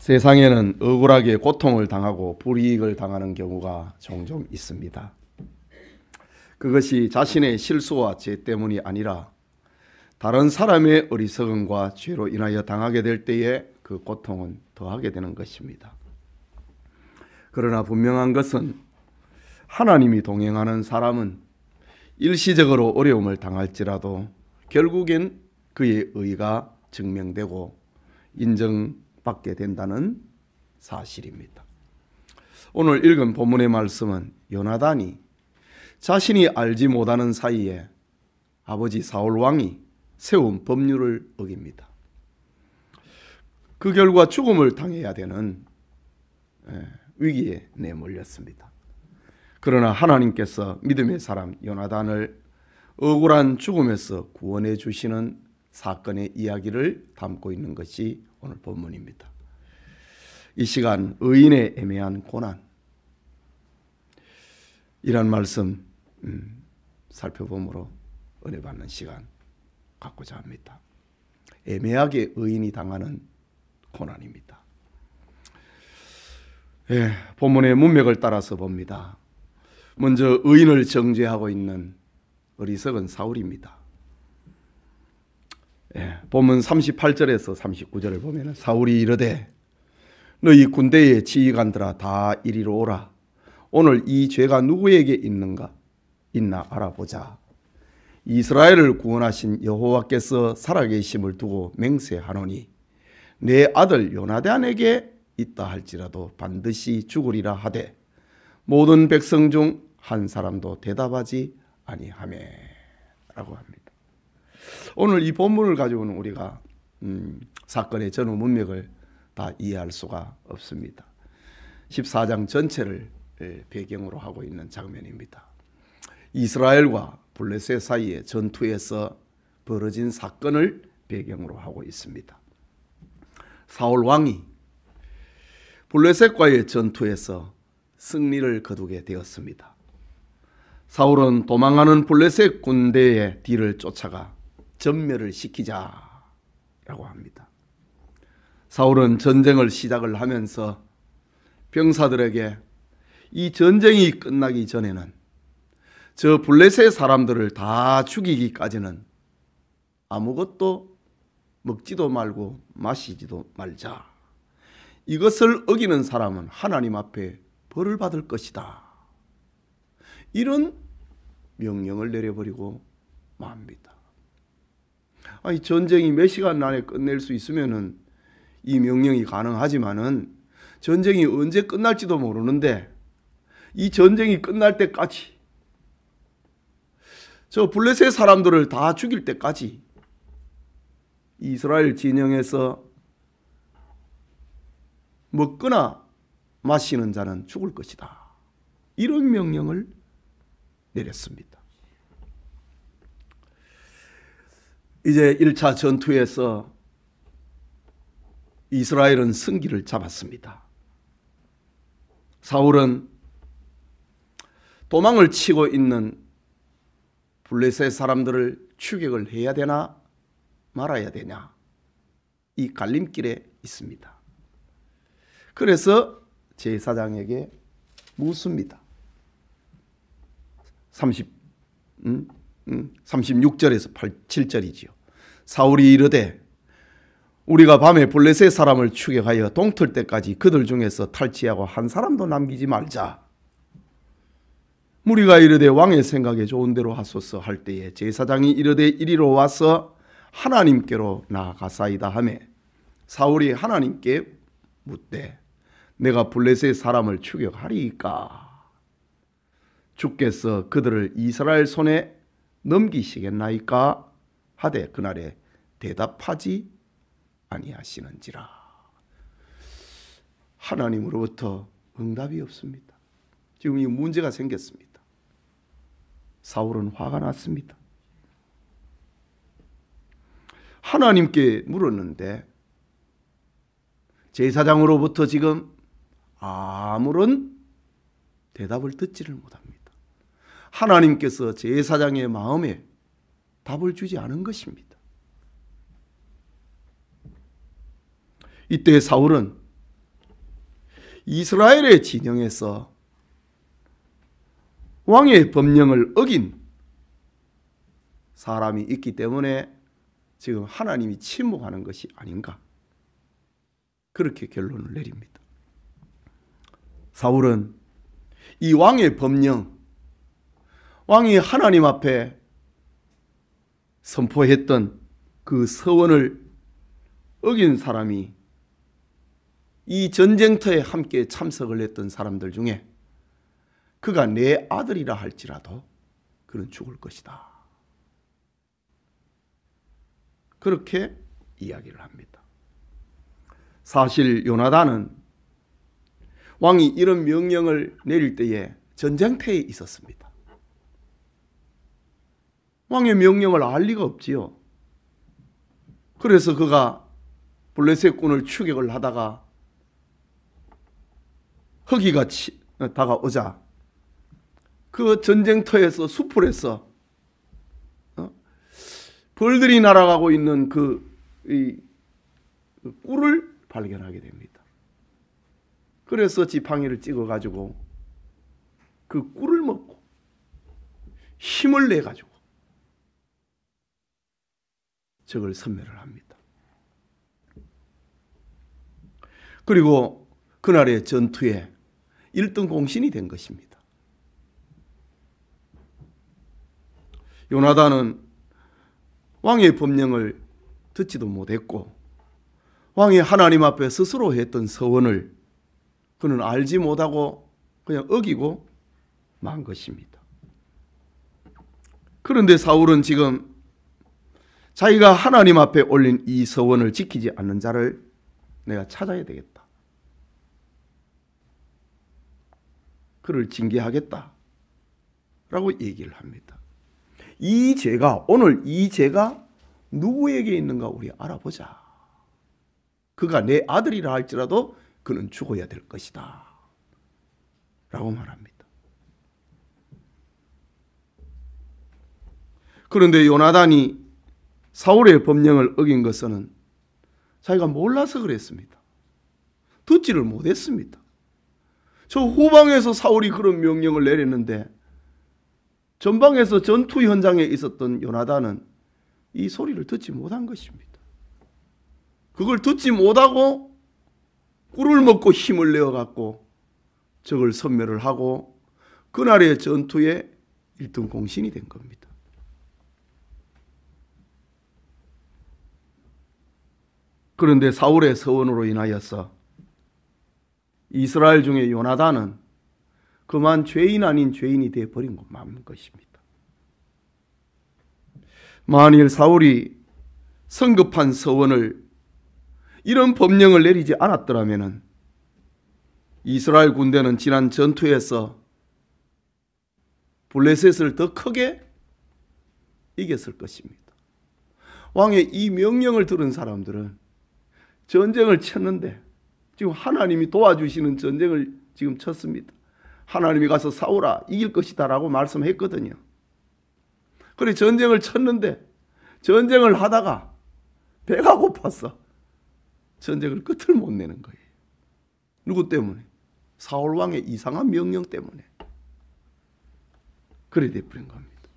세상에는 억울하게 고통을 당하고 불이익을 당하는 경우가 종종 있습니다. 그것이 자신의 실수와 죄 때문이 아니라 다른 사람의 어리석음과 죄로 인하여 당하게 될 때에 그 고통은 더하게 되는 것입니다. 그러나 분명한 것은 하나님이 동행하는 사람은 일시적으로 어려움을 당할지라도 결국엔 그의 의가 증명되고 인정받게 된다는 사실입니다. 오늘 읽은 본문의 말씀은 요나단이 자신이 알지 못하는 사이에 아버지 사울 왕이 세운 법률을 어깁니다. 그 결과 죽음을 당해야 되는 위기에 내몰렸습니다. 그러나 하나님께서 믿음의 사람 요나단을 억울한 죽음에서 구원해 주시는 사건의 이야기를 담고 있는 것이 오늘 본문입니다. 이 시간 의인의 애매한 고난, 이란 말씀 살펴봄으로 은혜 받는 시간 갖고자 합니다. 애매하게 의인이 당하는 고난입니다. 본문의 문맥을 따라서 봅니다. 먼저 의인을 정죄하고 있는 어리석은 사울입니다. 본문 38절에서 39절을 보면 사울이 이르되 너희 군대의 지휘관들아 다 이리로 오라. 오늘 이 죄가 누구에게 있나 알아보자. 이스라엘을 구원하신 여호와께서 살아계심을 두고 맹세하노니 내 아들 요나단에게 있다 할지라도 반드시 죽으리라 하되 모든 백성 중 한 사람도 대답하지 아니하매 라고 합니다. 오늘 이 본문을 가지고는 우리가 사건의 전후 문맥을 다 이해할 수가 없습니다. 14장 전체를 배경으로 하고 있는 장면입니다. 이스라엘과 블레셋 사이의 전투에서 벌어진 사건을 배경으로 하고 있습니다. 사울 왕이 블레셋과의 전투에서 승리를 거두게 되었습니다. 사울은 도망하는 블레셋 군대의 뒤를 쫓아가 전멸을 시키자라고 합니다. 사울은 전쟁을 시작을 하면서 병사들에게 이 전쟁이 끝나기 전에는 저 블레셋 사람들을 다 죽이기까지는 아무것도 먹지도 말고 마시지도 말자. 이것을 어기는 사람은 하나님 앞에 벌을 받을 것이다. 이런 명령을 내려버리고 맙니다. 아니, 전쟁이 몇 시간 안에 끝낼 수 있으면은 이 명령이 가능하지만은 전쟁이 언제 끝날지도 모르는데 이 전쟁이 끝날 때까지 저 블레셋 사람들을 다 죽일 때까지 이스라엘 진영에서 먹거나 마시는 자는 죽을 것이다. 이런 명령을 내렸습니다. 이제 1차 전투에서 이스라엘은 승기를 잡았습니다. 사울은 도망을 치고 있는 블레셋 사람들을 추격을 해야 되나 말아야 되냐, 이 갈림길에 있습니다. 그래서 제사장에게 묻습니다. 36절에서 7절이지요. 사울이 이르되 우리가 밤에 블레셋 사람을 추격하여 동틀 때까지 그들 중에서 탈취하고 한 사람도 남기지 말자. 무리가 이르되 왕의 생각에 좋은 대로 하소서 할 때에 제사장이 이르되 이리로 와서 하나님께로 나아가사이다 하매 사울이 하나님께 묻되 내가 블레셋 사람을 추격하리이까? 주께서 그들을 이스라엘 손에 넘기시겠나이까? 하되 그날에 대답하지 아니하시는지라. 하나님으로부터 응답이 없습니다. 지금 이 문제가 생겼습니다. 사울은 화가 났습니다. 하나님께 물었는데 제사장으로부터 지금 아무런 대답을 듣지를 못합니다. 하나님께서 제사장의 마음에 답을 주지 않은 것입니다. 이때 사울은 이스라엘의 진영에서 왕의 법령을 어긴 사람이 있기 때문에 지금 하나님이 침묵하는 것이 아닌가, 그렇게 결론을 내립니다. 사울은 이 왕의 법령, 왕이 하나님 앞에 선포했던 그 서원을 어긴 사람이 이 전쟁터에 함께 참석을 했던 사람들 중에 그가 내 아들이라 할지라도 그는 죽을 것이다, 그렇게 이야기를 합니다. 사실 요나단은 왕이 이런 명령을 내릴 때에 전쟁터에 있었습니다. 왕의 명령을 알 리가 없지요. 그래서 그가 블레셋군을 추격을 하다가 허기가 다가오자 그 전쟁터에서 수풀에서 벌들이 날아가고 있는 그 꿀을 발견하게 됩니다. 그래서 지팡이를 찍어가지고 그 꿀을 먹고 힘을 내가지고 적을 섬멸을 합니다. 그리고 그날의 전투에 1등 공신이 된 것입니다. 요나단은 왕의 법령을 듣지도 못했고 왕이 하나님 앞에 스스로 했던 서원을 그는 알지 못하고 그냥 어기고 만 것입니다. 그런데 사울은 지금 자기가 하나님 앞에 올린 이 서원을 지키지 않는 자를 내가 찾아야 되겠다, 그를 징계하겠다 라고 얘기를 합니다. 이 죄가, 오늘 이 죄가 누구에게 있는가 우리 알아보자. 그가 내 아들이라 할지라도 그는 죽어야 될 것이다 라고 말합니다. 그런데 요나단이 사울의 법령을 어긴 것은 자기가 몰라서 그랬습니다. 듣지를 못했습니다. 저 후방에서 사울이 그런 명령을 내렸는데 전방에서 전투 현장에 있었던 요나단은 이 소리를 듣지 못한 것입니다. 그걸 듣지 못하고 꿀을 먹고 힘을 내어갖고 적을 섬멸을 하고 그날의 전투에 1등 공신이 된 겁니다. 그런데 사울의 서원으로 인하여서 이스라엘 중에 요나단은 그만 죄인 아닌 죄인이 되어버린 것입니다. 만일 사울이 성급한 서원을, 이런 법령을 내리지 않았더라면 이스라엘 군대는 지난 전투에서 블레셋을 더 크게 이겼을 것입니다. 왕의 이 명령을 들은 사람들은 전쟁을 쳤는데, 지금 하나님이 도와주시는 전쟁을 지금 쳤습니다. 하나님이 가서 싸우라, 이길 것이다 라고 말씀했거든요. 그래 전쟁을 쳤는데 전쟁을 하다가 배가 고파서 전쟁을 끝을 못 내는 거예요. 누구 때문에? 사울 왕의 이상한 명령 때문에 그래 돼버린 겁니다.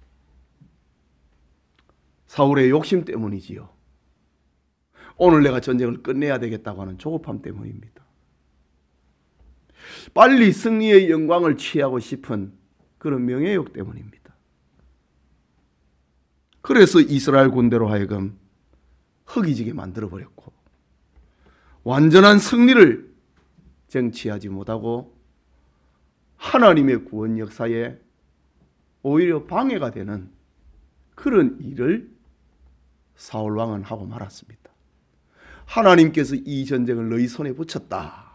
사울의 욕심 때문이지요. 오늘 내가 전쟁을 끝내야 되겠다고 하는 조급함 때문입니다. 빨리 승리의 영광을 취하고 싶은 그런 명예욕 때문입니다. 그래서 이스라엘 군대로 하여금 허기지게 만들어버렸고 완전한 승리를 쟁취하지 못하고 하나님의 구원 역사에 오히려 방해가 되는 그런 일을 사울 왕은 하고 말았습니다. 하나님께서 이 전쟁을 너희 손에 붙였다.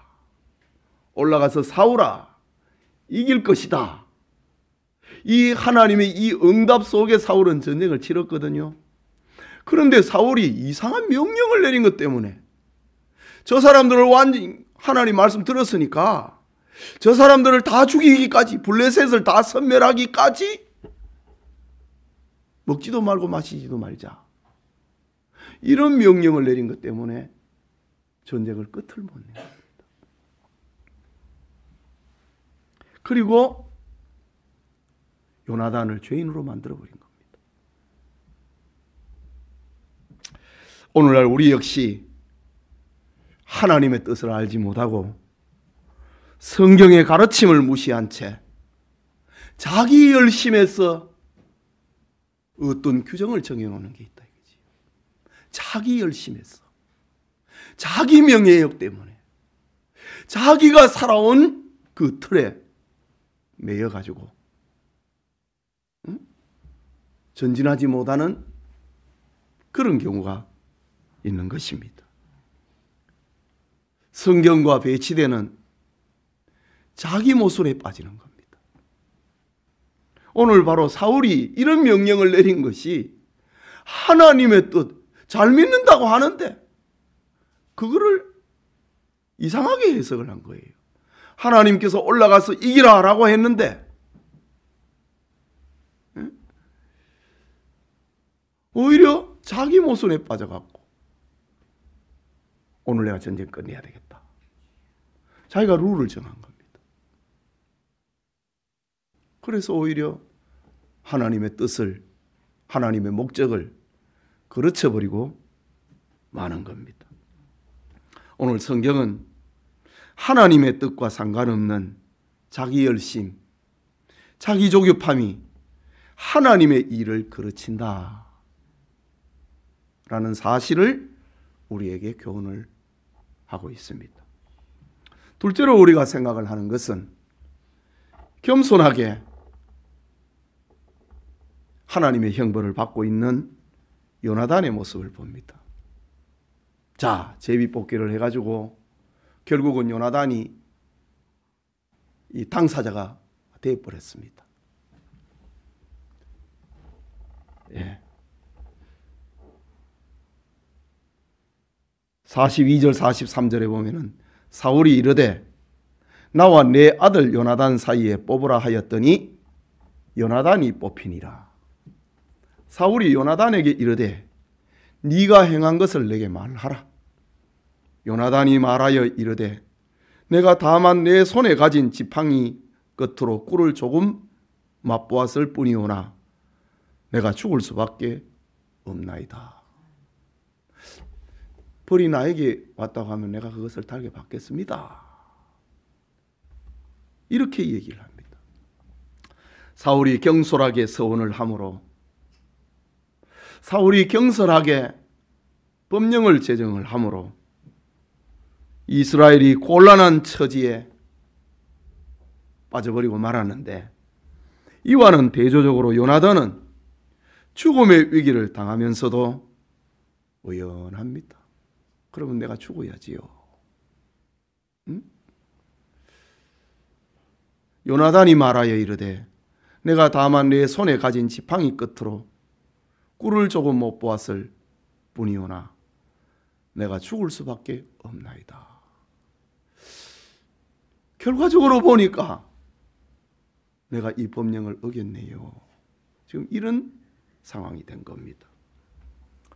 올라가서 싸우라. 이길 것이다. 이 하나님의 이 응답 속에 사울은 전쟁을 치렀거든요. 그런데 사울이 이상한 명령을 내린 것 때문에 저 사람들을 완전히 하나님 말씀 들었으니까 저 사람들을 다 죽이기까지, 블레셋을 다 섬멸하기까지 먹지도 말고 마시지도 말자, 이런 명령을 내린 것 때문에 전쟁을 끝을 못 냅니다. 그리고 요나단을 죄인으로 만들어버린 겁니다. 오늘날 우리 역시 하나님의 뜻을 알지 못하고 성경의 가르침을 무시한 채 자기 열심에서 어떤 규정을 정해놓는 게 있다 이거지. 자기 열심에서, 자기 명예욕 때문에, 자기가 살아온 그 틀에 매여가지고 전진하지 못하는 그런 경우가 있는 것입니다. 성경과 배치되는 자기 모순에 빠지는 겁니다. 오늘 바로 사울이 이런 명령을 내린 것이 하나님의 뜻, 잘 믿는다고 하는데 그거를 이상하게 해석을 한 거예요. 하나님께서 올라가서 이기라라고 했는데 오히려 자기 모순에 빠져갖고 오늘 내가 전쟁 끝내야 되겠다. 자기가 룰을 정한 겁니다. 그래서 오히려 하나님의 뜻을, 하나님의 목적을 그르쳐버리고 마는 겁니다. 오늘 성경은 하나님의 뜻과 상관없는 자기 열심, 자기 조급함이 하나님의 일을 그르친다 라는 사실을 우리에게 교훈을 하고 있습니다. 둘째로 우리가 생각을 하는 것은 겸손하게 하나님의 형벌을 받고 있는 요나단의 모습을 봅니다. 자, 제비뽑기를 해가지고 결국은 요나단이 이 당사자가 되어버렸습니다. 예. 42절 43절에 보면은 사울이 이르되 나와 내 아들 요나단 사이에 뽑으라 하였더니 요나단이 뽑히니라. 사울이 요나단에게 이르되 네가 행한 것을 내게 말하라. 요나단이 말하여 이르되 내가 다만 내 손에 가진 지팡이 끝으로 꿀을 조금 맛보았을 뿐이오나 내가 죽을 수밖에 없나이다. 벌이 나에게 왔다고 하면 내가 그것을 달게 받겠습니다. 이렇게 얘기를 합니다. 사울이 경솔하게 서원을 함으로, 사울이 경솔하게 법령을 제정을 함으로 이스라엘이 곤란한 처지에 빠져버리고 말았는데, 이와는 대조적으로 요나단은 죽음의 위기를 당하면서도 의연합니다. 그러면 내가 죽어야지요. 응? 요나단이 말하여 이르되 내가 다만 내 손에 가진 지팡이 끝으로 꿀을 조금 못 보았을 뿐이오나 내가 죽을 수밖에 없나이다. 결과적으로 보니까 내가 이 법령을 어겼네요. 지금 이런 상황이 된 겁니다.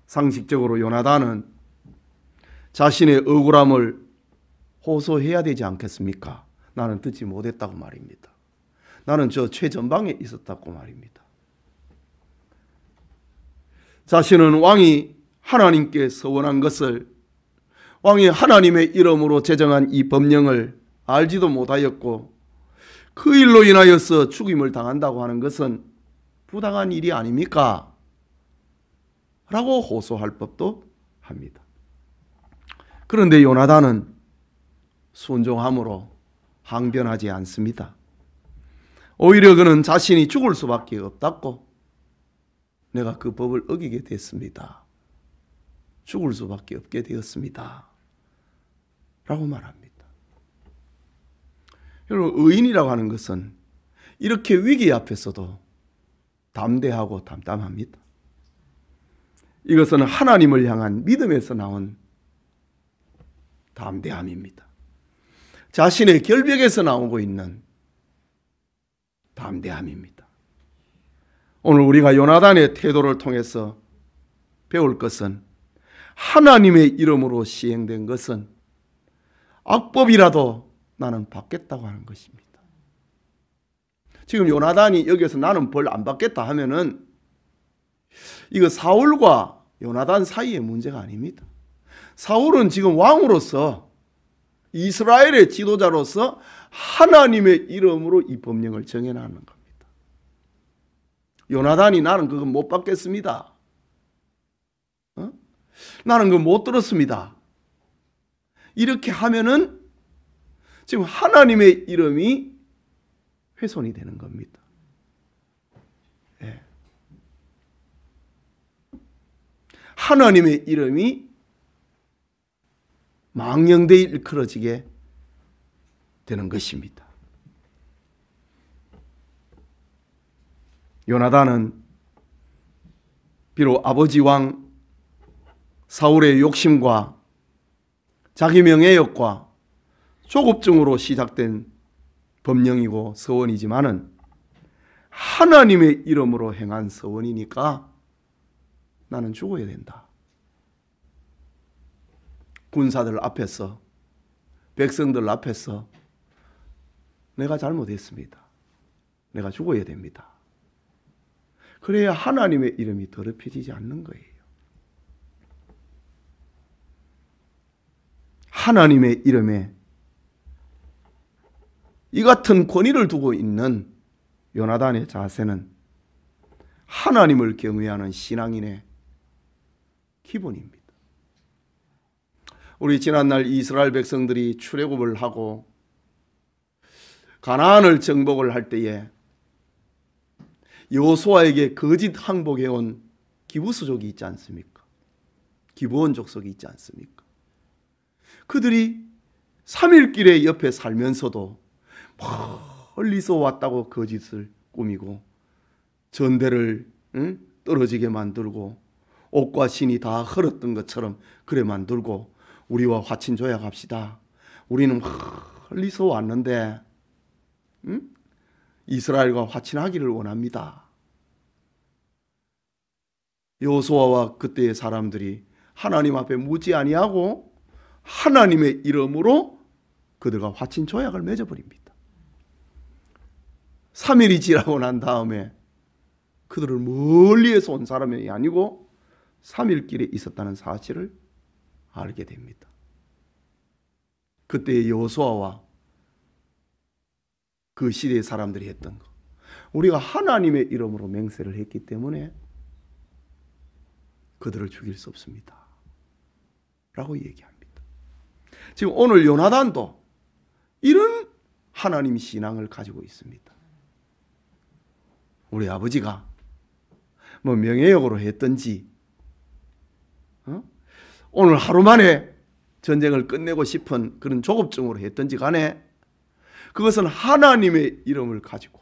상식적으로 요나단은 자신의 억울함을 호소해야 되지 않겠습니까? 나는 듣지 못했다고 말입니다. 나는 저 최전방에 있었다고 말입니다. 자신은 왕이 하나님께 서원한 것을, 왕이 하나님의 이름으로 제정한 이 법령을 알지도 못하였고 그 일로 인하여서 죽임을 당한다고 하는 것은 부당한 일이 아닙니까? 라고 호소할 법도 합니다. 그런데 요나단은 순종함으로 항변하지 않습니다. 오히려 그는 자신이 죽을 수밖에 없다고, 내가 그 법을 어기게 됐습니다. 죽을 수밖에 없게 되었습니다. 라고 말합니다. 여러분, 의인이라고 하는 것은 이렇게 위기 앞에서도 담대하고 담담합니다. 이것은 하나님을 향한 믿음에서 나온 담대함입니다. 자신의 결벽에서 나오고 있는 담대함입니다. 오늘 우리가 요나단의 태도를 통해서 배울 것은 하나님의 이름으로 시행된 것은 악법이라도 나는 받겠다고 하는 것입니다. 지금 요나단이 여기서 나는 벌 안 받겠다 하면은 이거 사울과 요나단 사이의 문제가 아닙니다. 사울은 지금 왕으로서 이스라엘의 지도자로서 하나님의 이름으로 이 법령을 정해놓는 겁니다. 요나단이 나는 그거 못 받겠습니다. 나는 그거 못 들었습니다. 이렇게 하면은 지금 하나님의 이름이 훼손이 되는 겁니다. 예. 하나님의 이름이 망령되이 일컬어지게 되는 것입니다. 요나단은 비록 아버지 왕 사울의 욕심과 자기 명예욕과 조급증으로 시작된 법령이고 서원이지만은 하나님의 이름으로 행한 서원이니까 나는 죽어야 된다. 군사들 앞에서, 백성들 앞에서 내가 잘못했습니다. 내가 죽어야 됩니다. 그래야 하나님의 이름이 더럽혀지지 않는 거예요. 하나님의 이름에 이 같은 권위를 두고 있는 요나단의 자세는 하나님을 경외하는 신앙인의 기본입니다. 우리 지난날 이스라엘 백성들이 출애굽을 하고 가나안을 정복을 할 때에 여호수아에게 거짓 항복해온 기브스족이 있지 않습니까? 기브온 족속이 있지 않습니까? 그들이 3일 길의 옆에 살면서도 멀리서 왔다고 거짓을 꾸미고 전대를 떨어지게 만들고 옷과 신이 다 헐었던 것처럼 그래 만들고 우리와 화친 조약합시다. 우리는 멀리서 왔는데 이스라엘과 화친하기를 원합니다. 여호수아와 그때의 사람들이 하나님 앞에 묻지 아니하고 하나님의 이름으로 그들과 화친 조약을 맺어버립니다. 3일이 지나고 난 다음에 그들을 멀리에서 온 사람이 아니고 3일 길에 있었다는 사실을 알게 됩니다. 그때의 여호수아와 그 시대의 사람들이 했던 것, 우리가 하나님의 이름으로 맹세를 했기 때문에 그들을 죽일 수 없습니다 라고 얘기합니다. 지금 오늘 요나단도 이런 하나님 신앙을 가지고 있습니다. 우리 아버지가 뭐 명예욕으로 했든지 오늘 하루 만에 전쟁을 끝내고 싶은 그런 조급증으로 했든지 간에 그것은 하나님의 이름을 가지고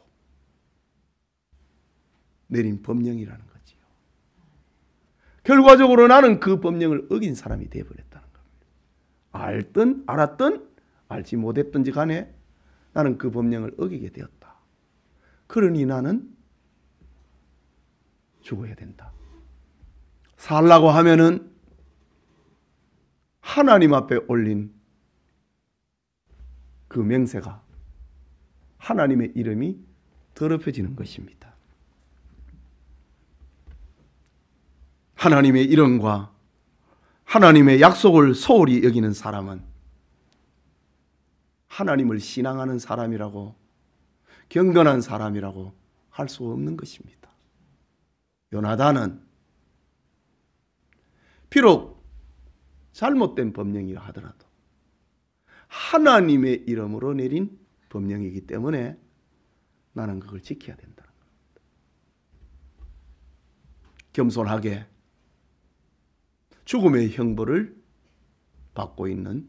내린 법령이라는 거지요. 결과적으로 나는 그 법령을 어긴 사람이 되어버렸다는 겁니다. 알든 알았든 알지 못했든지 간에 나는 그 법령을 어기게 되었다. 그러니 나는 죽어야 된다. 살라고 하면은 하나님 앞에 올린 그 맹세가 하나님의 이름이 더럽혀지는 것입니다. 하나님의 이름과 하나님의 약속을 소홀히 여기는 사람은 하나님을 신앙하는 사람이라고, 경건한 사람이라고 할 수 없는 것입니다. 요나단은 비록 잘못된 법령이라 하더라도 하나님의 이름으로 내린 법령이기 때문에 나는 그걸 지켜야 된다는 겁니다. 겸손하게 죽음의 형벌을 받고 있는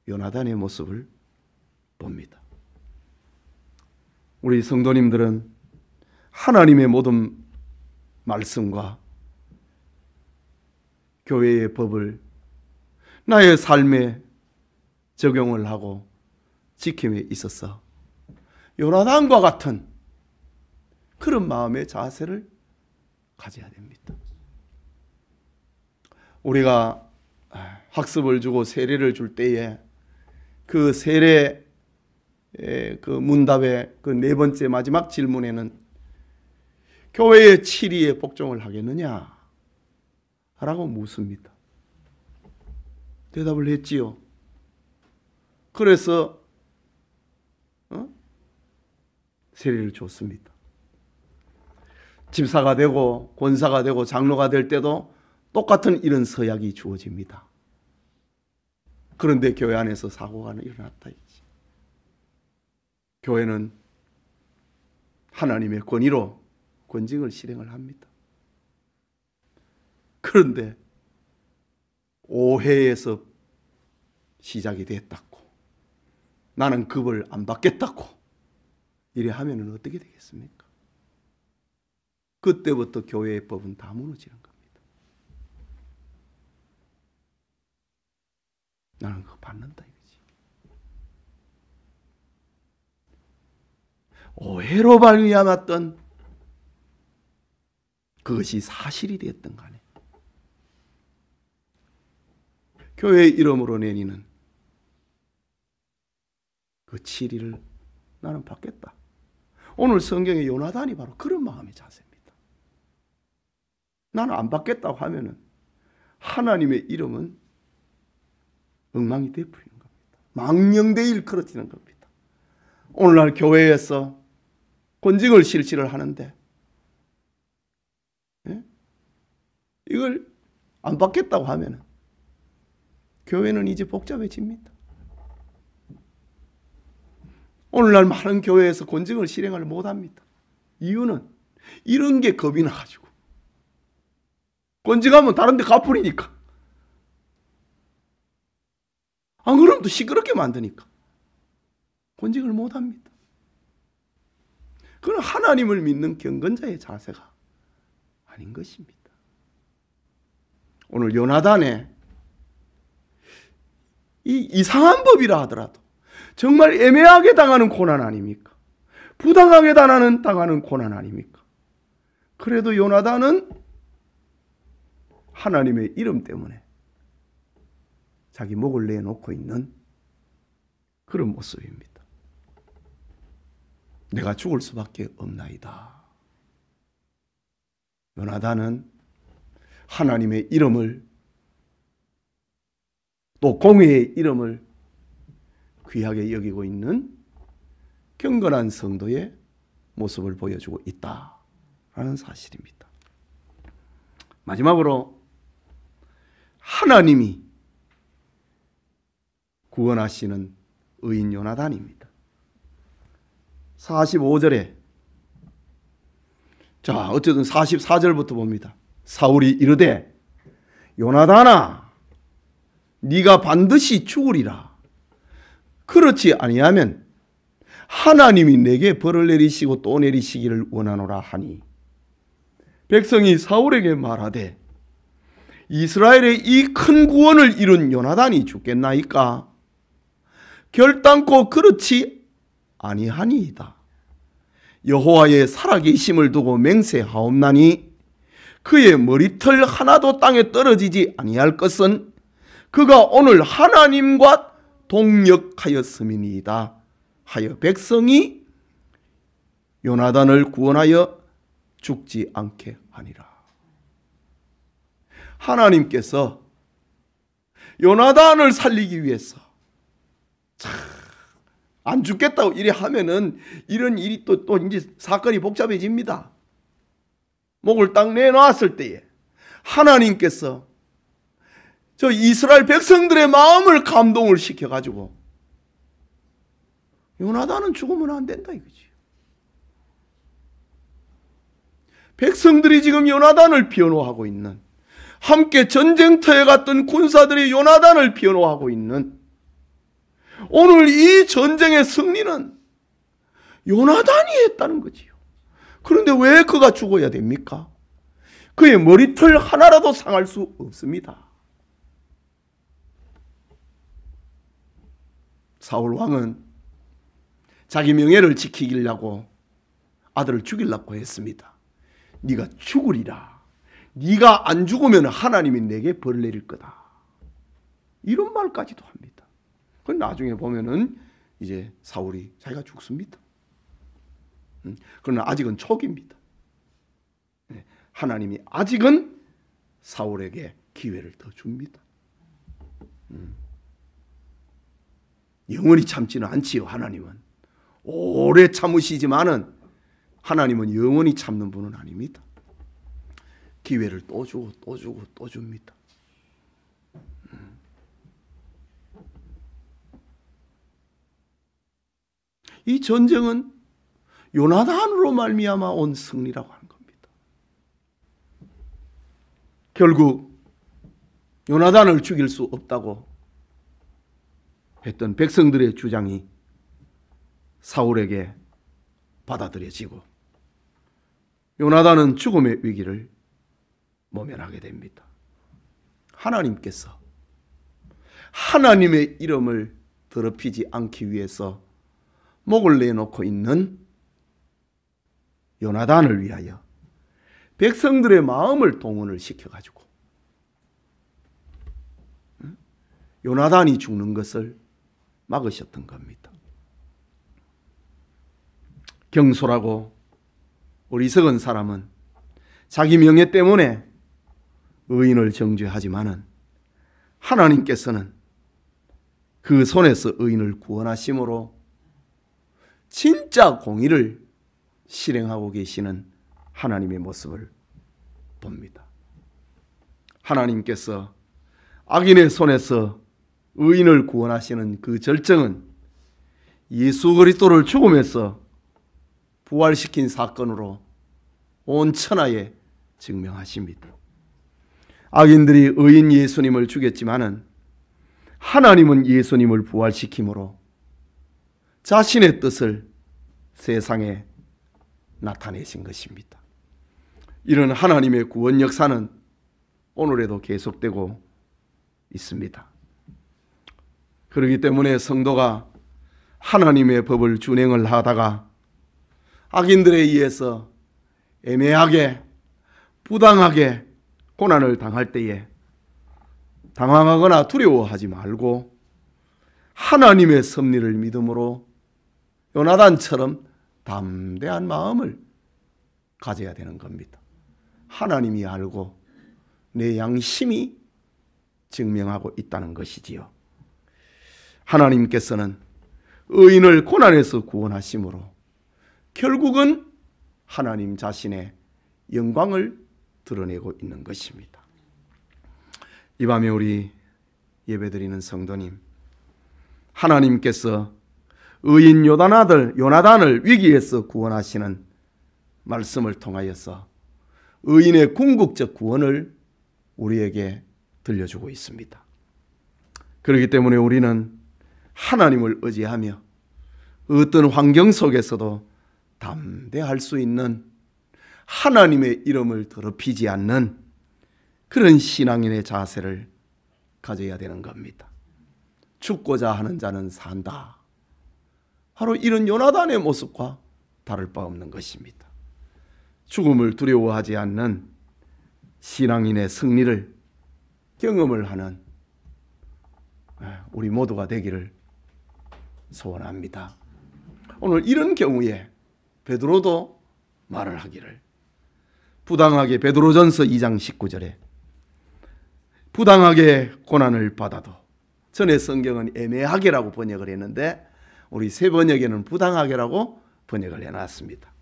요나단의 모습을 봅니다. 우리 성도님들은 하나님의 모든 말씀과 교회의 법을 나의 삶에 적용을 하고 지킴에 있어서 요나단과 같은 그런 마음의 자세를 가져야 됩니다. 우리가 학습을 주고 세례를 줄 때에 그 세례 그 문답의 그 네 번째 마지막 질문에는 교회의 7위에 복종을 하겠느냐? 라고 묻습니다. 대답을 했지요. 그래서 세례를 줬습니다. 집사가 되고 권사가 되고 장로가 될 때도 똑같은 이런 서약이 주어집니다. 그런데 교회 안에서 사고가 일어났다. 교회는 하나님의 권위로 권징을 실행을 합니다. 그런데 오해에서 시작이 됐다고, 나는 급을 안 받겠다고 이래 하면은 어떻게 되겠습니까? 그때부터 교회의 법은 다 무너지는 겁니다. 나는 그거 받는다 이거지. 오해로 말미암았던 그것이 사실이 되었던 간에 교회의 이름으로 내니는 그 7위를 나는 받겠다. 오늘 성경의 요나단이 바로 그런 마음의 자세입니다. 나는 안 받겠다고 하면은 하나님의 이름은 엉망이 되어버리는 겁니다. 망령되이 일컬어지는 겁니다. 오늘날 교회에서 권징을 실시를 하는데 이걸 안 받겠다고 하면은 교회는 이제 복잡해집니다. 오늘날 많은 교회에서 권징을 실행을 못합니다. 이유는 이런 게 겁이 나가지고 권징하면 다른 데 갚으니까, 안 그러면 또 시끄럽게 만드니까 권징을 못합니다. 그건 하나님을 믿는 경건자의 자세가 아닌 것입니다. 오늘 요나단의 이 이상한 법이라 하더라도 정말 애매하게 당하는 고난 아닙니까? 부당하게 당하는 고난 아닙니까? 그래도 요나단은 하나님의 이름 때문에 자기 목을 내놓고 있는 그런 모습입니다. 내가 죽을 수밖에 없나이다. 요나단은 하나님의 이름을, 또 공의의 이름을 귀하게 여기고 있는 경건한 성도의 모습을 보여주고 있다라는 사실입니다. 마지막으로 하나님이 구원하시는 의인 요나단입니다. 45절에, 자, 어쨌든 44절부터 봅니다. 사울이 이르되 요나단아, 네가 반드시 죽으리라. 그렇지 아니하면 하나님이 내게 벌을 내리시고 또 내리시기를 원하노라 하니, 백성이 사울에게 말하되 이스라엘의 이 큰 구원을 이룬 요나단이 죽겠나이까? 결단코 그렇지 아니하니이다. 여호와의 살아계심을 두고 맹세하옵나니 그의 머리털 하나도 땅에 떨어지지 아니할 것은 그가 오늘 하나님과 동역하였음이니이다 하여 백성이 요나단을 구원하여 죽지 않게 하니라. 하나님께서 요나단을 살리기 위해서 안 죽겠다고 이래 하면은 이런 일이 또 이제 사건이 복잡해집니다. 목을 딱 내놨을 때에 하나님께서 저 이스라엘 백성들의 마음을 감동을 시켜가지고 요나단은 죽으면 안 된다 이거지. 백성들이 지금 요나단을 변호하고 있는, 함께 전쟁터에 갔던 군사들이 요나단을 변호하고 있는, 오늘 이 전쟁의 승리는 요나단이 했다는 거지요. 그런데 왜 그가 죽어야 됩니까? 그의 머리털 하나라도 상할 수 없습니다. 사울 왕은 자기 명예를 지키려고 아들을 죽이려고 했습니다. 네가 죽으리라. 네가 안 죽으면 하나님이 내게 벌을 내릴 거다. 이런 말까지도 합니다. 그 나중에 보면은 이제 사울이 자기가 죽습니다. 그러나 아직은 초기입니다. 하나님이 아직은 사울에게 기회를 더 줍니다. 영원히 참지는 않지요. 하나님은 오래 참으시지만은 하나님은 영원히 참는 분은 아닙니다. 기회를 또 주고 또 주고 또 줍니다. 이 전쟁은 요나단으로 말미암아 온 승리라고 하는 겁니다. 결국 요나단을 죽일 수 없다고 했던 백성들의 주장이 사울에게 받아들여지고 요나단은 죽음의 위기를 모면하게 됩니다. 하나님께서 하나님의 이름을 더럽히지 않기 위해서 목을 내놓고 있는 요나단을 위하여 백성들의 마음을 동원을 시켜가지고 요나단이 죽는 것을 막으셨던 겁니다. 경솔하고 어리석은 사람은 자기 명예 때문에 의인을 정죄하지만은 하나님께서는 그 손에서 의인을 구원하심으로 진짜 공의를 실행하고 계시는 하나님의 모습을 봅니다. 하나님께서 악인의 손에서 의인을 구원하시는 그 절정은 예수 그리스도를 죽음에서 부활시킨 사건으로 온 천하에 증명하십니다. 악인들이 의인 예수님을 죽였지만은 하나님은 예수님을 부활시킴으로 자신의 뜻을 세상에 나타내신 것입니다. 이런 하나님의 구원 역사는 오늘에도 계속되고 있습니다. 그렇기 때문에 성도가 하나님의 법을 준행을 하다가 악인들에 의해서 애매하게 부당하게 고난을 당할 때에 당황하거나 두려워하지 말고 하나님의 섭리를 믿음으로 요나단처럼 담대한 마음을 가져야 되는 겁니다. 하나님이 알고 내 양심이 증명하고 있다는 것이지요. 하나님께서는 의인을 고난에서 구원하심으로 결국은 하나님 자신의 영광을 드러내고 있는 것입니다. 이 밤에 우리 예배드리는 성도님, 하나님께서 의인 요나단을 위기에서 구원하시는 말씀을 통하여서 의인의 궁극적 구원을 우리에게 들려주고 있습니다. 그렇기 때문에 우리는 하나님을 의지하며 어떤 환경 속에서도 담대할 수 있는 하나님의 이름을 더럽히지 않는 그런 신앙인의 자세를 가져야 되는 겁니다. 죽고자 하는 자는 산다. 바로 이런 요나단의 모습과 다를 바 없는 것입니다. 죽음을 두려워하지 않는 신앙인의 승리를 경험을 하는 우리 모두가 되기를 소원합니다. 오늘 이런 경우에 베드로도 말을 하기를, 부당하게 베드로전서 2장 19절에 부당하게 고난을 받아도, 전에 성경은 애매하게라고 번역을 했는데 우리 새 번역에는 부당하게라고 번역을 해놨습니다.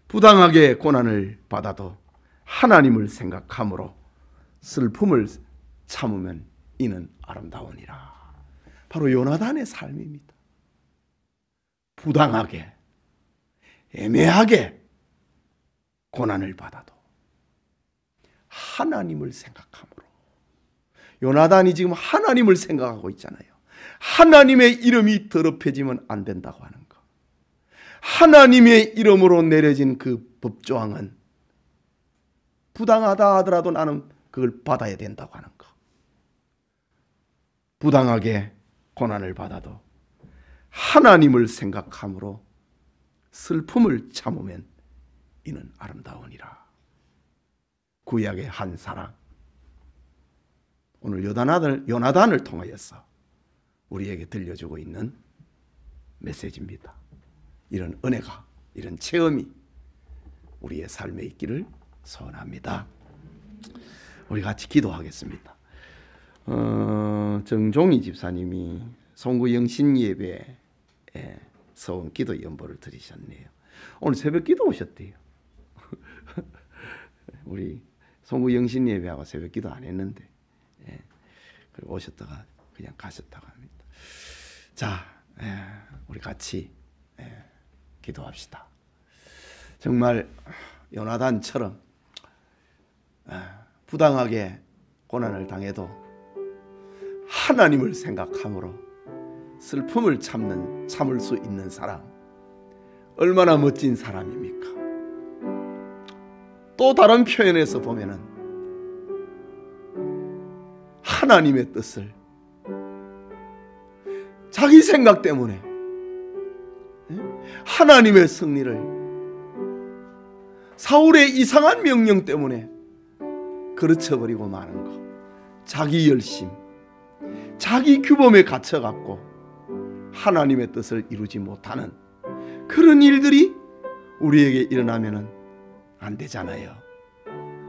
부당하게 고난을 받아도 하나님을 생각함으로 슬픔을 참으면 이는 아름다우니라. 바로 요나단의 삶입니다. 부당하게, 애매하게 고난을 받아도 하나님을 생각함으로. 요나단이 지금 하나님을 생각하고 있잖아요. 하나님의 이름이 더럽혀지면 안 된다고 하는 것. 하나님의 이름으로 내려진 그 법조항은 부당하다 하더라도 나는 그걸 받아야 된다고 하는 것. 부당하게 고난을 받아도 하나님을 생각함으로 슬픔을 참으면 이는 아름다우니라. 구약의 한 사랑, 오늘 요나단을 통하여서 우리에게 들려주고 있는 메시지입니다. 이런 은혜가, 이런 체험이 우리의 삶에 있기를 소원합니다. 우리 같이 기도하겠습니다. 정종희 집사님이 송구 영신 예배에 서원 기도 연보를 드리셨네요. 오늘 새벽 기도 오셨대요. 우리 송구 영신 예배하고 새벽 기도 안 했는데 그리고 오셨다가 그냥 가셨다고 합니다. 자, 우리 같이 기도합시다. 정말 요나단처럼 부당하게 고난을 당해도 하나님을 생각함으로 슬픔을 참을 수 있는 사람, 얼마나 멋진 사람입니까? 또 다른 표현에서 보면은 하나님의 뜻을 자기 생각 때문에 하나님의 승리를 사울의 이상한 명령 때문에 그르쳐버리고 마는 것, 자기 열심, 자기 규범에 갇혀갖고 하나님의 뜻을 이루지 못하는 그런 일들이 우리에게 일어나면 안 되잖아요.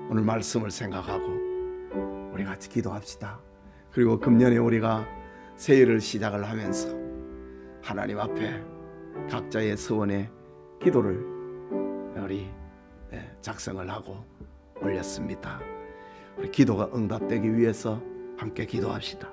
오늘 말씀을 생각하고 우리 같이 기도합시다. 그리고 금년에 우리가 새해를 시작을 하면서 하나님 앞에 각자의 서원의 기도를 우리 작성을 하고 올렸습니다. 우리 기도가 응답되기 위해서 함께 기도합시다.